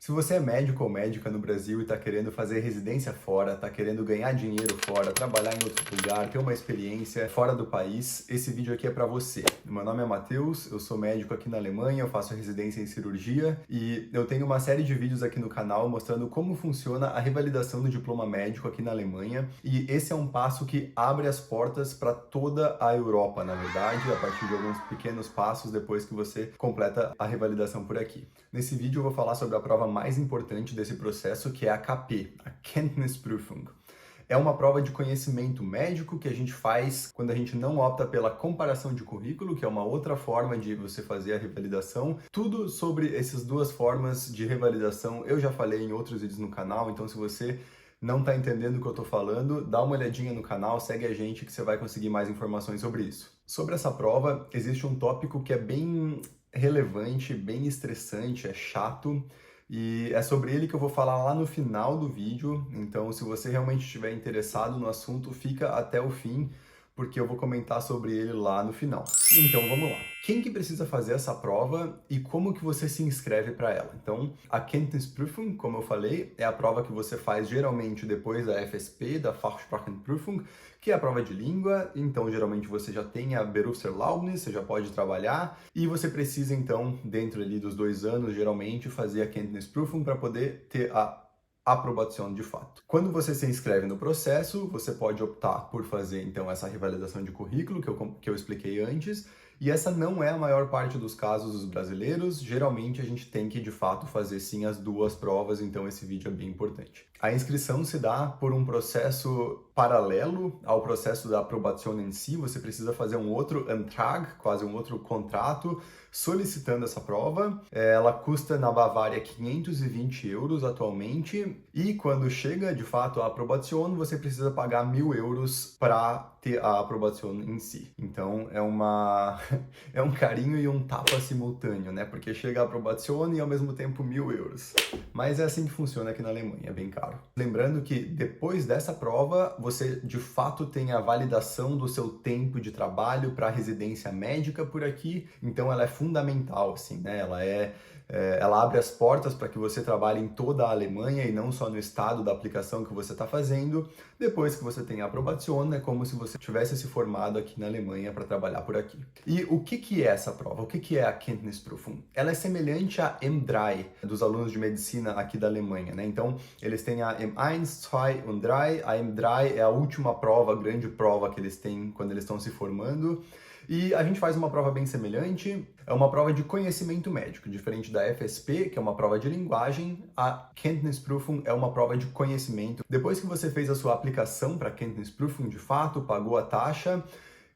Se você é médico ou médica no Brasil e está querendo fazer residência fora, está querendo ganhar dinheiro fora, trabalhar em outro lugar, ter uma experiência fora do país, esse vídeo aqui é para você. Meu nome é Matheus, eu sou médico aqui na Alemanha, eu faço residência em cirurgia e eu tenho uma série de vídeos aqui no canal mostrando como funciona a revalidação do diploma médico aqui na Alemanha, e esse é um passo que abre as portas para toda a Europa, na verdade, a partir de alguns pequenos passos depois que você completa a revalidação por aqui. Nesse vídeo eu vou falar sobre a prova mais importante desse processo, que é a KP, a Kenntnisprüfung. É uma prova de conhecimento médico que a gente faz quando a gente não opta pela comparação de currículo, que é uma outra forma de você fazer a revalidação. Tudo sobre essas duas formas de revalidação eu já falei em outros vídeos no canal, então se você não está entendendo o que eu estou falando, dá uma olhadinha no canal, segue a gente que você vai conseguir mais informações sobre isso. Sobre essa prova, existe um tópico que é bem relevante, bem estressante, é chato, e é sobre ele que eu vou falar lá no final do vídeo. Então, se você realmente estiver interessado no assunto, fica até o fim, porque eu vou comentar sobre ele lá no final. Então, vamos lá. Quem que precisa fazer essa prova e como que você se inscreve para ela? Então, a Kenntnisprüfung, como eu falei, é a prova que você faz geralmente depois da FSP, da Fachsprachenprüfung, que é a prova de língua. Então, geralmente você já tem a Berufserlaubnis, você já pode trabalhar, e você precisa, então, dentro ali dos 2 anos, geralmente, fazer a Kenntnisprüfung para poder ter a aprovação de fato. Quando você se inscreve no processo, você pode optar por fazer então essa revalidação de currículo que eu expliquei antes, e essa não é a maior parte dos casos dos brasileiros. Geralmente a gente tem que de fato fazer sim as duas provas, então esse vídeo é bem importante. A inscrição se dá por um processo paralelo ao processo da aprovação em si. Você precisa fazer um outro Antrag, quase um outro contrato, solicitando essa prova. Ela custa na Bavária 520 euros atualmente, e quando chega de fato a aprovação, você precisa pagar 1.000 euros para ter a aprovação em si. Então é um carinho e um tapa simultâneo, né? Porque chega a aprovação e ao mesmo tempo 1.000 euros. Mas é assim que funciona aqui na Alemanha, é bem caro. Lembrando que depois dessa prova, você de fato tem a validação do seu tempo de trabalho para residência médica por aqui, então ela é fundamental, assim, né? Ela abre as portas para que você trabalhe em toda a Alemanha e não só no estado da aplicação que você está fazendo. Depois que você tem a aprovação, é como se você tivesse se formado aqui na Alemanha para trabalhar por aqui. E o que é essa prova? O que é a Kenntnisprüfung? Ela é semelhante à M3 dos alunos de medicina aqui da Alemanha, né? Então, eles têm a M1, 2 e 3. A M3 é a última prova, a grande prova que eles têm quando eles estão se formando. E a gente faz uma prova bem semelhante, é uma prova de conhecimento médico, diferente da FSP, que é uma prova de linguagem. A Kenntnisprüfung é uma prova de conhecimento. Depois que você fez a sua aplicação para a Kenntnisprüfung, de fato, pagou a taxa,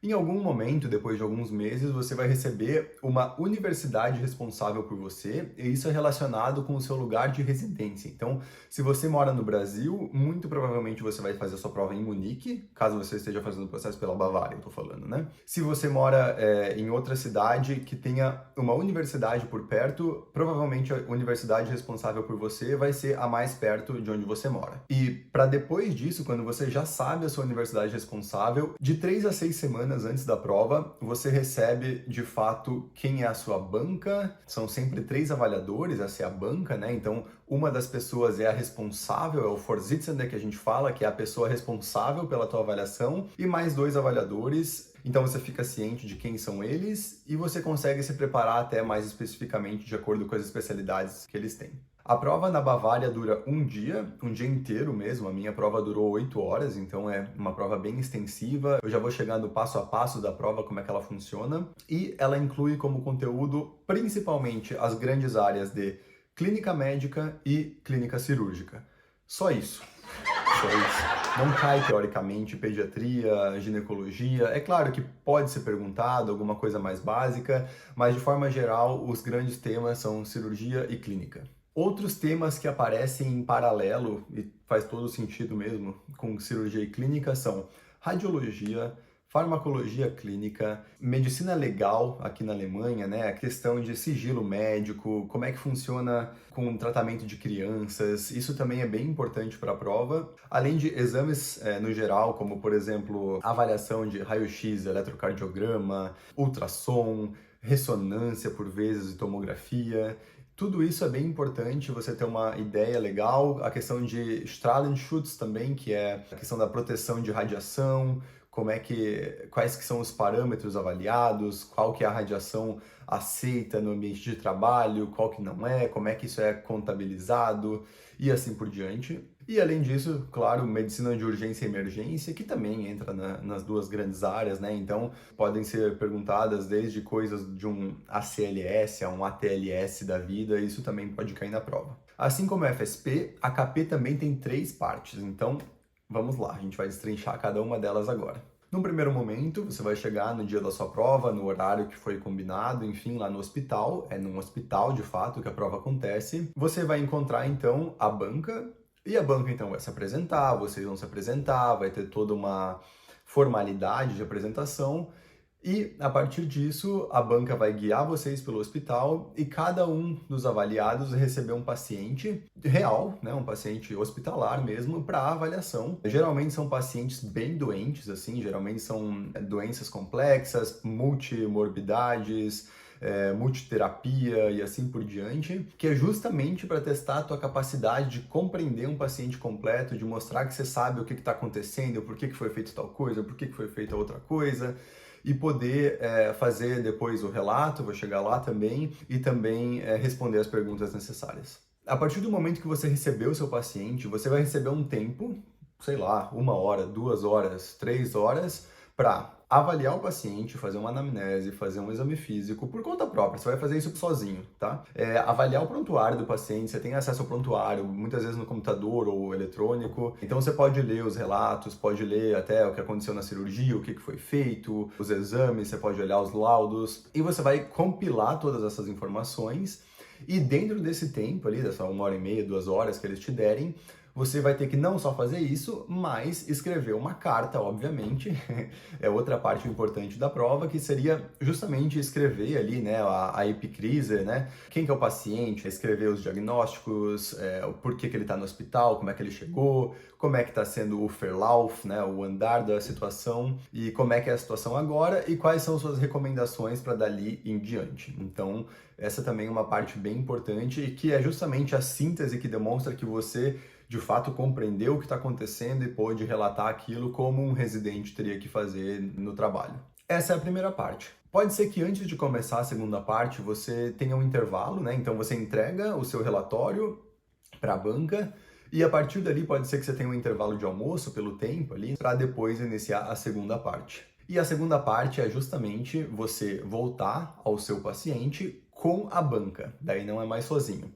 em algum momento, depois de alguns meses, você vai receber uma universidade responsável por você, e isso é relacionado com o seu lugar de residência. Então, se você mora no Brasil, muito provavelmente você vai fazer a sua prova em Munique, caso você esteja fazendo o processo pela Bavária, eu tô falando, né? Se você mora em outra cidade que tenha uma universidade por perto, provavelmente a universidade responsável por você vai ser a mais perto de onde você mora. E para depois disso, quando você já sabe a sua universidade responsável, de 3 a 6 semanas antes da prova, você recebe de fato quem é a sua banca. São sempre 3 avaliadores, essa é a banca, né? Então, uma das pessoas é a responsável, é o Vorsitzende que a gente fala, que é a pessoa responsável pela tua avaliação, e mais 2 avaliadores. Então você fica ciente de quem são eles e você consegue se preparar até mais especificamente de acordo com as especialidades que eles têm. A prova na Bavária dura um dia inteiro mesmo. A minha prova durou 8 horas, então é uma prova bem extensiva. Eu já vou chegando passo a passo da prova, como é que ela funciona. E ela inclui como conteúdo principalmente as grandes áreas de clínica médica e clínica cirúrgica. Só isso. Só isso. Não cai teoricamente pediatria, ginecologia. É claro que pode ser perguntado alguma coisa mais básica, mas de forma geral os grandes temas são cirurgia e clínica. Outros temas que aparecem em paralelo, e faz todo sentido mesmo, com cirurgia e clínica são radiologia, farmacologia clínica, medicina legal aqui na Alemanha, né? A questão de sigilo médico, como é que funciona com o tratamento de crianças, isso também é bem importante para a prova. Além de exames no geral, como por exemplo, avaliação de raio-x, eletrocardiograma, ultrassom, ressonância por vezes e tomografia. Tudo isso é bem importante, você ter uma ideia legal, a questão de Strahlenschutz também, que é a questão da proteção de radiação, quais que são os parâmetros avaliados, qual que é a radiação aceita no ambiente de trabalho, qual que não é, como é que isso é contabilizado e assim por diante. E além disso, claro, medicina de urgência e emergência, que também entra nas duas grandes áreas, né? Então, podem ser perguntadas desde coisas de um ACLS a um ATLS da vida, isso também pode cair na prova. Assim como a FSP, a KP também tem 3 partes, então vamos lá, a gente vai destrinchar cada uma delas agora. Num primeiro momento, você vai chegar no dia da sua prova, no horário que foi combinado, enfim, lá no hospital, é num hospital de fato que a prova acontece. Você vai encontrar então a banca, e a banca então vai se apresentar, vocês vão se apresentar, vai ter toda uma formalidade de apresentação. E, a partir disso, a banca vai guiar vocês pelo hospital e cada um dos avaliados vai receber um paciente real, né, um paciente hospitalar mesmo, para avaliação. Geralmente são pacientes bem doentes, assim, geralmente são doenças complexas, multimorbidades, multiterapia e assim por diante, que é justamente para testar a tua capacidade de compreender um paciente completo, de mostrar que você sabe o que está acontecendo, por que foi feito tal coisa, por que foi feita outra coisa, e poder fazer depois o relato, vou chegar lá também, e também responder as perguntas necessárias. A partir do momento que você recebeu o seu paciente, você vai receber um tempo, sei lá, 1 hora, 2 horas, 3 horas, para avaliar o paciente, fazer uma anamnese, fazer um exame físico por conta própria, você vai fazer isso sozinho, tá? Avaliar o prontuário do paciente, você tem acesso ao prontuário, muitas vezes no computador ou eletrônico, então você pode ler os relatos, pode ler até o que aconteceu na cirurgia, o que foi feito, os exames, você pode olhar os laudos, e você vai compilar todas essas informações, e dentro desse tempo ali, dessa 1 hora e meia, 2 horas que eles te derem, você vai ter que não só fazer isso, mas escrever uma carta, obviamente, é outra parte importante da prova, que seria justamente escrever ali, né, a epicrise, né, quem que é o paciente, escrever os diagnósticos, o porquê que ele está no hospital, como é que ele chegou, como é que está sendo o Verlauf, né, o andar da situação, e como é que é a situação agora, e quais são suas recomendações para dali em diante. Então, essa também é uma parte bem importante, e que é justamente a síntese que demonstra que você de fato compreendeu o que está acontecendo e pôde relatar aquilo como um residente teria que fazer no trabalho. Essa é a primeira parte. Pode ser que antes de começar a segunda parte você tenha um intervalo, né? Então você entrega o seu relatório para a banca e a partir dali pode ser que você tenha um intervalo de almoço pelo tempo ali para depois iniciar a segunda parte. E a segunda parte é justamente você voltar ao seu paciente com a banca, daí não é mais sozinho.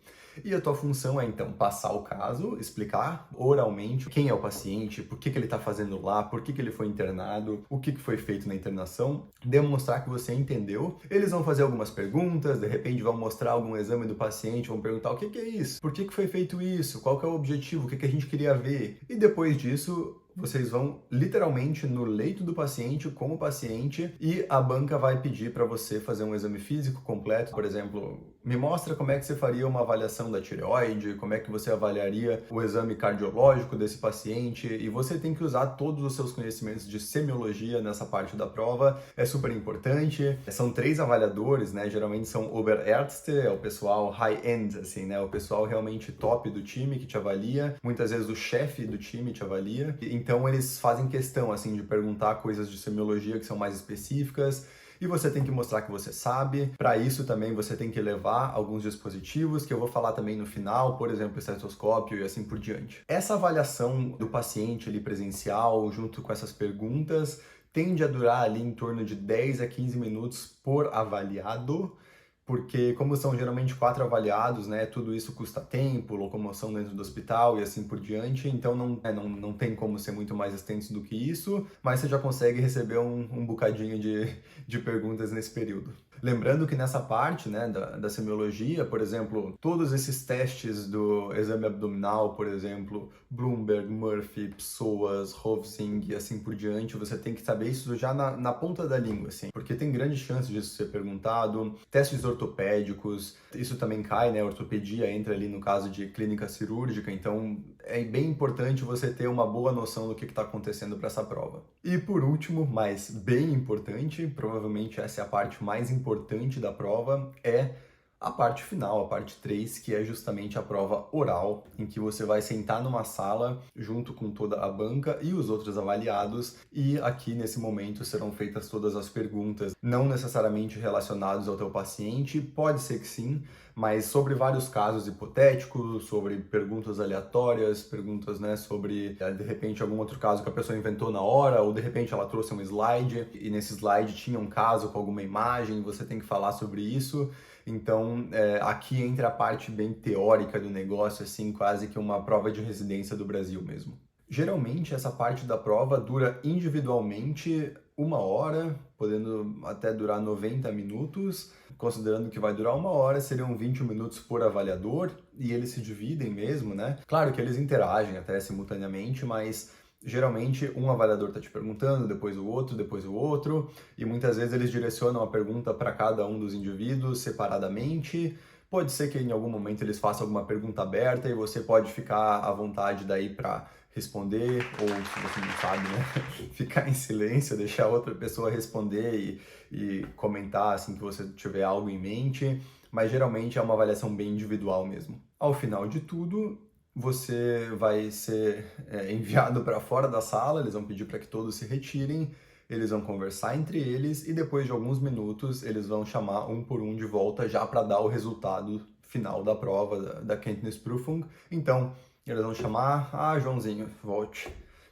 E a tua função é, então, passar o caso, explicar oralmente quem é o paciente, por que ele está fazendo lá, por que ele foi internado, o que foi feito na internação, demonstrar que você entendeu. Eles vão fazer algumas perguntas, de repente vão mostrar algum exame do paciente, vão perguntar o que é isso, por que foi feito isso, qual que é o objetivo, o que a gente queria ver. E depois disso, vocês vão literalmente no leito do paciente, com o paciente, e a banca vai pedir para você fazer um exame físico completo. Por exemplo, me mostra como é que você faria uma avaliação da tireoide, como é que você avaliaria o exame cardiológico desse paciente, e você tem que usar todos os seus conhecimentos de semiologia nessa parte da prova, é super importante. São 3 avaliadores, né? Geralmente são Oberärzte, é o pessoal high-end, assim, né? O pessoal realmente top do time que te avalia, muitas vezes o chefe do time te avalia. Então eles fazem questão assim de perguntar coisas de semiologia que são mais específicas e você tem que mostrar que você sabe. Para isso também você tem que levar alguns dispositivos que eu vou falar também no final, por exemplo, estetoscópio e assim por diante. Essa avaliação do paciente ali presencial, junto com essas perguntas, tende a durar ali em torno de 10 a 15 minutos por avaliado, porque como são geralmente 4 avaliados, né, tudo isso custa tempo, locomoção dentro do hospital e assim por diante, então não tem como ser muito mais extenso do que isso, mas você já consegue receber um bocadinho de perguntas nesse período. Lembrando que nessa parte, né, da semiologia, por exemplo, todos esses testes do exame abdominal, por exemplo, Bloomberg, Murphy, Psoas, Hovsing e assim por diante, você tem que saber isso já na ponta da língua, assim, porque tem grande chance disso ser perguntado. Testes ortopédicos, isso também cai, né, ortopedia entra ali no caso de clínica cirúrgica, então é bem importante você ter uma boa noção do que está acontecendo para essa prova. E por último, mas bem importante, provavelmente essa é a parte mais importante da prova, é a parte final, a parte 3, que é justamente a prova oral, em que você vai sentar numa sala junto com toda a banca e os outros avaliados, e aqui nesse momento serão feitas todas as perguntas, não necessariamente relacionadas ao teu paciente, pode ser que sim, mas sobre vários casos hipotéticos, sobre perguntas aleatórias, perguntas, né, sobre, de repente, algum outro caso que a pessoa inventou na hora, ou de repente ela trouxe um slide, e nesse slide tinha um caso com alguma imagem, você tem que falar sobre isso. Então, aqui entra a parte bem teórica do negócio, assim, quase que uma prova de residência do Brasil mesmo. Geralmente, essa parte da prova dura individualmente 1 hora, podendo até durar 90 minutos. Considerando que vai durar 1 hora, seriam 20 minutos por avaliador, e eles se dividem mesmo, né? Claro que eles interagem até simultaneamente, mas geralmente um avaliador está te perguntando, depois o outro, e muitas vezes eles direcionam a pergunta para cada um dos indivíduos separadamente. Pode ser que em algum momento eles façam alguma pergunta aberta e você pode ficar à vontade daí para responder, ou se você não sabe, né, ficar em silêncio, deixar outra pessoa responder e comentar assim que você tiver algo em mente, mas geralmente é uma avaliação bem individual mesmo. Ao final de tudo, você vai ser enviado para fora da sala, eles vão pedir para que todos se retirem, eles vão conversar entre eles e depois de alguns minutos eles vão chamar um por um de volta já para dar o resultado final da prova da Kenntnisprüfung. Então, eles vão chamar, Joãozinho, volte.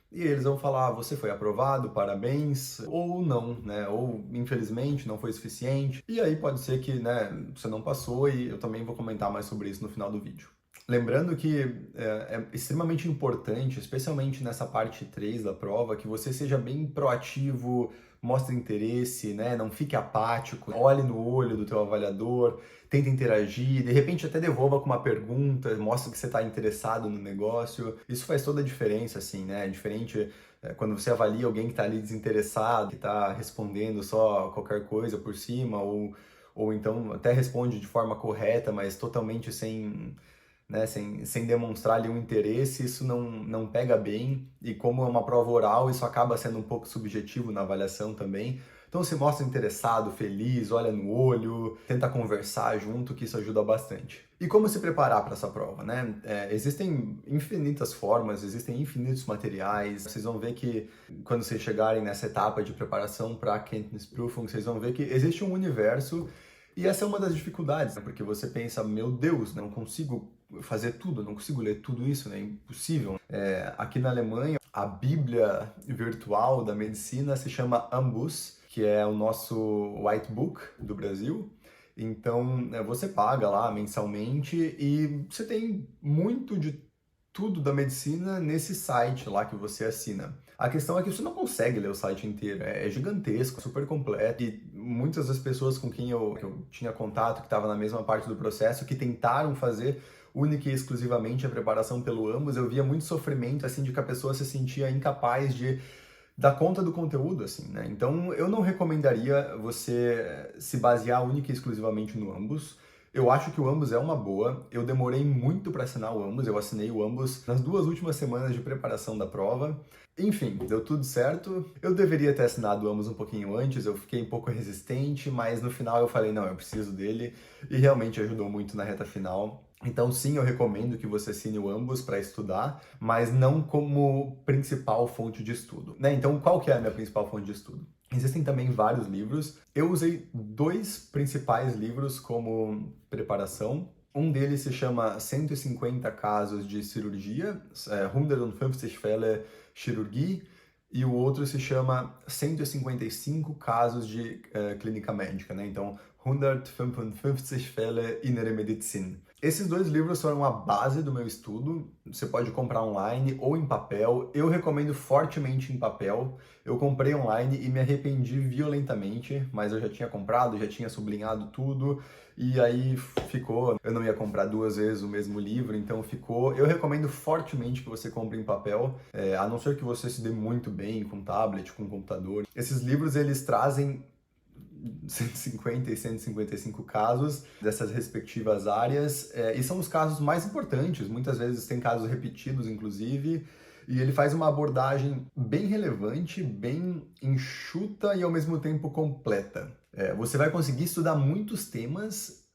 E eles vão falar, você foi aprovado, parabéns, ou não, né? Ou, infelizmente, não foi suficiente. E aí pode ser que, né, você não passou, e eu também vou comentar mais sobre isso no final do vídeo. Lembrando que é extremamente importante, especialmente nessa parte 3 da prova, que você seja bem proativo, mostre interesse, né? Não fique apático, olhe no olho do teu avaliador, tente interagir, de repente até devolva com uma pergunta, mostre que você está interessado no negócio. Isso faz toda a diferença, assim, né? É diferente quando você avalia alguém que está ali desinteressado, que está respondendo só qualquer coisa por cima, ou então até responde de forma correta, mas totalmente sem, né, sem demonstrar ali um interesse, isso não pega bem, e como é uma prova oral, isso acaba sendo um pouco subjetivo na avaliação também. Então se mostra interessado, feliz, olha no olho, tenta conversar junto, que isso ajuda bastante. E como se preparar para essa prova, né? Existem infinitas formas, existem infinitos materiais. Vocês vão ver que quando vocês chegarem nessa etapa de preparação para a Kenntnisprüfung, vocês vão ver que existe um universo. E essa é uma das dificuldades, né? Porque você pensa, meu Deus, não consigo fazer tudo, não consigo ler tudo isso, né? É impossível. Aqui na Alemanha, a Bíblia virtual da medicina se chama Ambus, que é o nosso White Book do Brasil. Então, você paga lá mensalmente e você tem muito de tudo da medicina nesse site lá que você assina. A questão é que você não consegue ler o site inteiro, é gigantesco, super completo, e muitas das pessoas com quem eu tinha contato, que estavam na mesma parte do processo, que tentaram fazer única e exclusivamente a preparação pelo Ambus, eu via muito sofrimento, assim, de que a pessoa se sentia incapaz de dar conta do conteúdo, assim, né? Então, eu não recomendaria você se basear única e exclusivamente no Ambus. Eu acho que o Ambus é uma boa. Eu demorei muito para assinar o Ambus. Eu assinei o Ambus nas 2 últimas semanas de preparação da prova. Enfim, deu tudo certo. Eu deveria ter assinado o Ambus um pouquinho antes. Eu fiquei um pouco resistente, mas no final eu falei, não, eu preciso dele. E realmente ajudou muito na reta final. Então, sim, eu recomendo que você assine o Ambus para estudar, mas não como principal fonte de estudo, né? Então, qual que é a minha principal fonte de estudo? Existem também vários livros. Eu usei 2 principais livros como preparação. Um deles se chama 150 casos de cirurgia, 150 Fälle Chirurgie, e o outro se chama 155 casos de clínica médica, né? Então, 155 Fälle Innere Medizin. Esses 2 livros foram a base do meu estudo. Você pode comprar online ou em papel. Eu recomendo fortemente em papel. Eu comprei online e me arrependi violentamente, mas eu já tinha comprado, já tinha sublinhado tudo, e aí ficou. Eu não ia comprar 2 vezes o mesmo livro, então ficou. Eu recomendo fortemente que você compre em papel, a não ser que você se dê muito bem com tablet, com computador. Esses livros, eles trazem 150 e 155 casos dessas respectivas áreas, e são os casos mais importantes, muitas vezes tem casos repetidos, inclusive, e ele faz uma abordagem bem relevante, bem enxuta e ao mesmo tempo completa. Você vai conseguir estudar muitos temas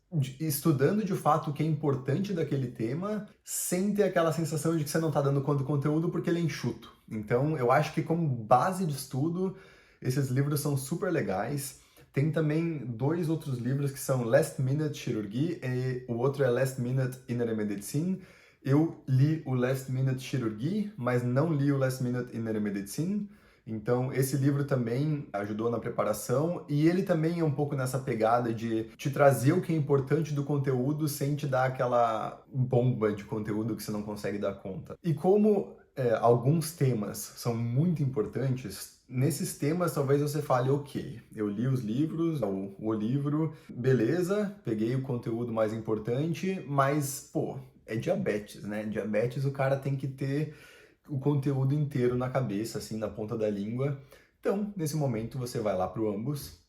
estudando de fato o que é importante daquele tema, sem ter aquela sensação de que você não está dando conta do conteúdo porque ele é enxuto. Então, eu acho que como base de estudo, esses livros são super legais. Tem também 2 outros livros que são Last Minute Chirurgia e o outro é Last Minute Innere Medicine. Eu li o Last Minute Chirurgia, mas não li o Last Minute Innere Medicine. Então, esse livro também ajudou na preparação e ele também é um pouco nessa pegada de te trazer o que é importante do conteúdo sem te dar aquela bomba de conteúdo que você não consegue dar conta. E como alguns temas são muito importantes, nesses temas talvez você fale, ok, eu li os livros, o livro, beleza, peguei o conteúdo mais importante, mas, pô, é diabetes, né? Diabetes o cara tem que ter o conteúdo inteiro na cabeça, assim, na ponta da língua. Então, nesse momento, você vai lá para o Ambos,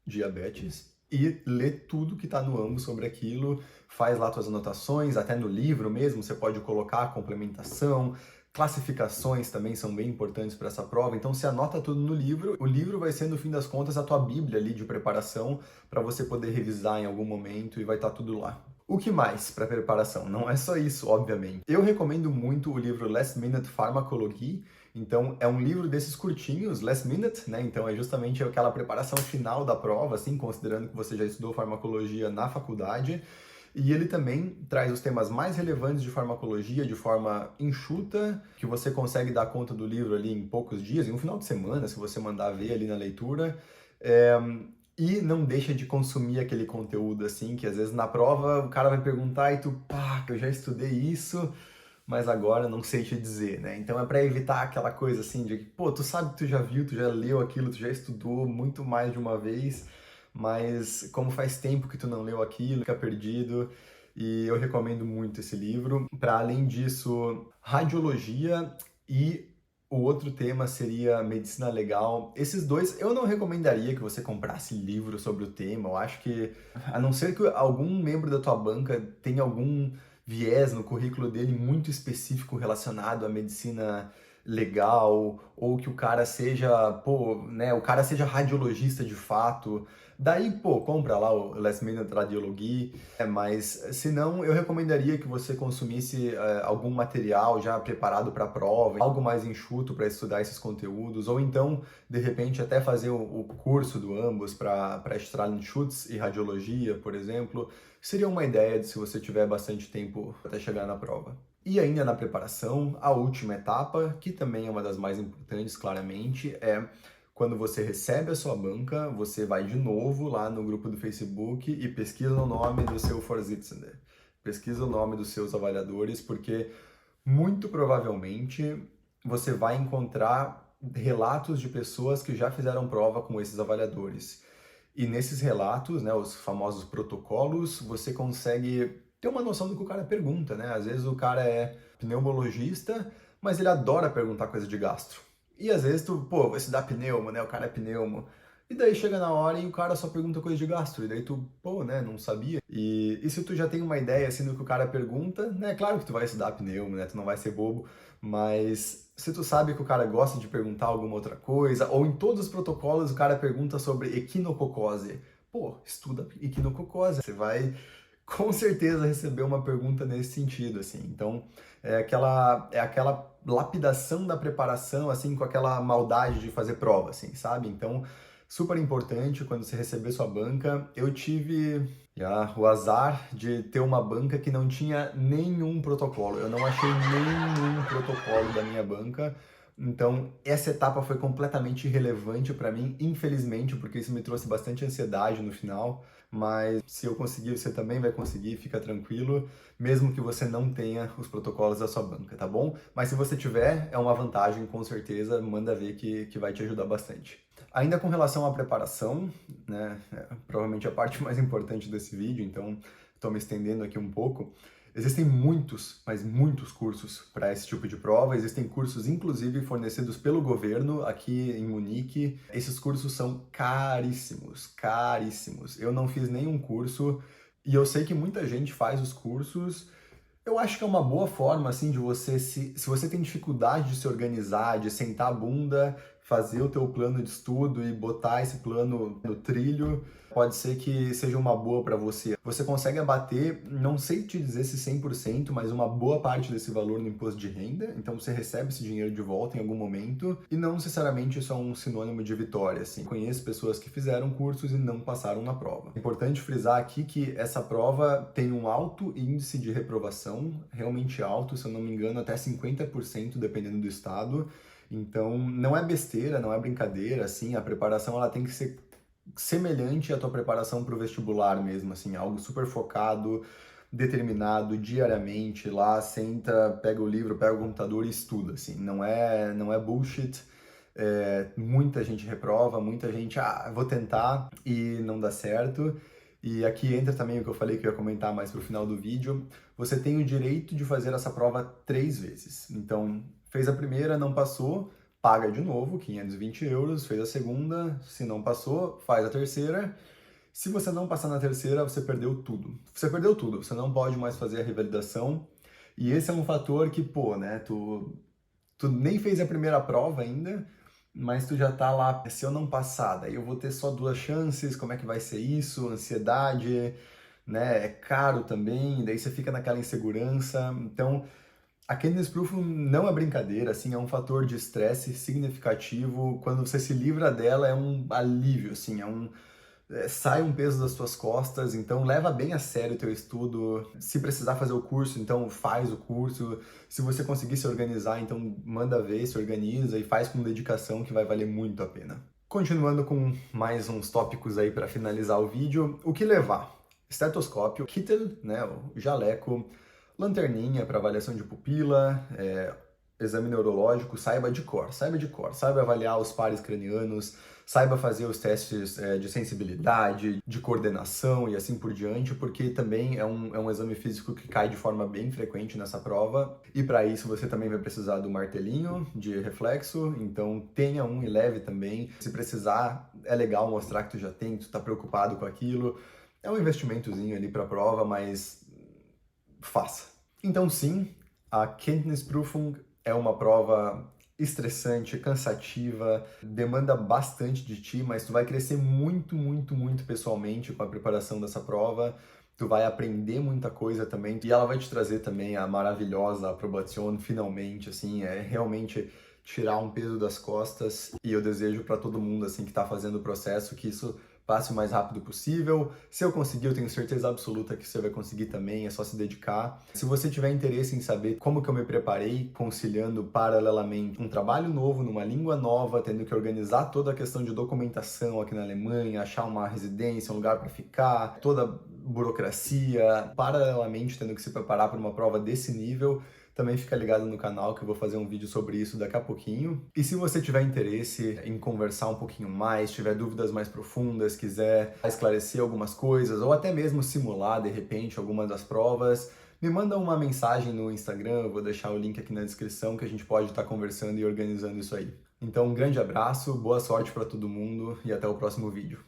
Diabetes, e lê tudo que está no Ambos sobre aquilo, faz lá suas anotações, até no livro mesmo, você pode colocar a complementação, classificações também são bem importantes para essa prova, então você anota tudo no livro, o livro vai ser, no fim das contas, a tua bíblia ali de preparação, para você poder revisar em algum momento e vai estar tudo lá. O que mais para preparação? Não é só isso, obviamente. Eu recomendo muito o livro Last Minute Pharmacology. Então, é um livro desses curtinhos, last minute, né? Então, é justamente aquela preparação final da prova, assim, considerando que você já estudou farmacologia na faculdade. E ele também traz os temas mais relevantes de farmacologia de forma enxuta, que você consegue dar conta do livro ali em poucos dias, em um final de semana, se você mandar ver ali na leitura. E não deixa de consumir aquele conteúdo assim, que às vezes na prova o cara vai perguntar e tu, pá, eu já estudei isso, mas agora não sei te dizer, né? Então é para evitar aquela coisa assim de que, pô, tu sabe que tu já viu, tu já leu aquilo, tu já estudou muito mais de uma vez, mas como faz tempo que tu não leu aquilo, fica perdido. E eu recomendo muito esse livro. Para além disso, radiologia e o outro tema seria medicina legal. Esses dois, eu não recomendaria que você comprasse livro sobre o tema. Eu acho que, a não ser que algum membro da tua banca tenha algum viés no currículo dele muito específico relacionado à medicina legal, ou que o cara seja, pô, né, o cara seja radiologista de fato, daí, pô, compra lá o Last Minute Radiologia, mas se não, eu recomendaria que você consumisse algum material já preparado para a prova, algo mais enxuto para estudar esses conteúdos, ou então, de repente, até fazer o curso do Ambos para Strahlenschutz e Radiologia, por exemplo, seria uma ideia de se você tiver bastante tempo até chegar na prova. E ainda na preparação, a última etapa, que também é uma das mais importantes, claramente, é quando você recebe a sua banca, você vai de novo lá no grupo do Facebook e pesquisa o nome do seu Vorsitzender. Pesquisa o nome dos seus avaliadores, porque muito provavelmente você vai encontrar relatos de pessoas que já fizeram prova com esses avaliadores. E nesses relatos, né, os famosos protocolos, você consegue ter uma noção do que o cara pergunta, né? Às vezes o cara é pneumologista, mas ele adora perguntar coisa de gastro. E às vezes tu, pô, vai estudar pneumo, né? O cara é pneumo. E daí chega na hora e o cara só pergunta coisa de gastro. E daí tu, pô, né, não sabia. E se tu já tem uma ideia, assim, do que o cara pergunta, né? Claro que tu vai estudar pneumo, né? Tu não vai ser bobo. Mas se tu sabe que o cara gosta de perguntar alguma outra coisa, ou em todos os protocolos o cara pergunta sobre equinococose. Pô, estuda equinococose. Você vai com certeza receber uma pergunta nesse sentido, assim. Então, é aquela lapidação da preparação, assim, com aquela maldade de fazer prova, assim, sabe? Então, super importante quando você receber sua banca. Eu tive o azar de ter uma banca que não tinha nenhum protocolo. Eu não achei nenhum protocolo da minha banca. Então, essa etapa foi completamente irrelevante para mim, infelizmente, porque isso me trouxe bastante ansiedade no final. Mas se eu conseguir, você também vai conseguir, fica tranquilo, mesmo que você não tenha os protocolos da sua banca, tá bom? Mas se você tiver, é uma vantagem, com certeza, manda ver que vai te ajudar bastante. Ainda com relação à preparação, né, provavelmente a parte mais importante desse vídeo, então estou me estendendo aqui um pouco. Existem muitos, mas muitos cursos para esse tipo de prova. Existem cursos, inclusive, fornecidos pelo governo aqui em Munique. Esses cursos são caríssimos, caríssimos. Eu não fiz nenhum curso e eu sei que muita gente faz os cursos. Eu acho que é uma boa forma, assim, de você, se você tem dificuldade de se organizar, de sentar a bunda, fazer o teu plano de estudo e botar esse plano no trilho, pode ser que seja uma boa para você. Você consegue abater, não sei te dizer se 100%, mas uma boa parte desse valor no imposto de renda, então você recebe esse dinheiro de volta em algum momento, e não necessariamente isso é um sinônimo de vitória, assim. Conheço pessoas que fizeram cursos e não passaram na prova. É importante frisar aqui que essa prova tem um alto índice de reprovação, realmente alto, se eu não me engano, até 50% dependendo do estado. Então, não é besteira, não é brincadeira, assim, a preparação ela tem que ser semelhante à tua preparação para o vestibular mesmo, assim, algo super focado, determinado, diariamente, lá, senta, pega o livro, pega o computador e estuda, assim, não é bullshit. Muita gente reprova, muita gente, vou tentar e não dá certo. E aqui entra também o que eu falei que eu ia comentar mais pro final do vídeo. Você tem o direito de fazer essa prova 3 vezes. Então, fez a primeira, não passou, paga de novo, 520 euros, fez a segunda, se não passou, faz a terceira. Se você não passar na terceira, você perdeu tudo. Você perdeu tudo, você não pode mais fazer a revalidação. E esse é um fator que, pô, né, tu nem fez a primeira prova ainda, mas tu já tá lá, se eu não passar, daí eu vou ter só 2 chances, como é que vai ser isso? Ansiedade, né? É caro também, daí você fica naquela insegurança. Então, a Candice Proof não é brincadeira, assim, é um fator de estresse significativo. Quando você se livra dela, é um alívio, assim, sai um peso das suas costas, então leva bem a sério o teu estudo. Se precisar fazer o curso, então faz o curso. Se você conseguir se organizar, então manda ver, se organiza e faz com dedicação que vai valer muito a pena. Continuando com mais uns tópicos aí para finalizar o vídeo, o que levar? Estetoscópio, kittel, né, o jaleco, lanterninha para avaliação de pupila, exame neurológico, saiba de cor, saiba avaliar os pares cranianos, saiba fazer os testes de sensibilidade, de coordenação e assim por diante, porque também é um exame físico que cai de forma bem frequente nessa prova. E para isso você também vai precisar do martelinho de reflexo, então tenha um e leve também. Se precisar, é legal mostrar que tu já tem, tu tá preocupado com aquilo. É um investimentozinho ali para a prova, mas faça. Então sim, a Kenntnisprüfung é uma prova estressante, cansativa, demanda bastante de ti, mas tu vai crescer muito, muito, muito pessoalmente com a preparação dessa prova. Tu vai aprender muita coisa também e ela vai te trazer também a maravilhosa aprovação finalmente, assim, é realmente tirar um peso das costas e eu desejo para todo mundo assim que está fazendo o processo que isso passe o mais rápido possível. Se eu conseguir, eu tenho certeza absoluta que você vai conseguir também, é só se dedicar. Se você tiver interesse em saber como que eu me preparei, conciliando paralelamente um trabalho novo, numa língua nova, tendo que organizar toda a questão de documentação aqui na Alemanha, achar uma residência, um lugar para ficar, toda a burocracia, paralelamente tendo que se preparar para uma prova desse nível, também fica ligado no canal que eu vou fazer um vídeo sobre isso daqui a pouquinho. E se você tiver interesse em conversar um pouquinho mais, tiver dúvidas mais profundas, quiser esclarecer algumas coisas ou até mesmo simular de repente algumas das provas, me manda uma mensagem no Instagram, eu vou deixar o link aqui na descrição que a gente pode estar conversando e organizando isso aí. Então um grande abraço, boa sorte para todo mundo e até o próximo vídeo.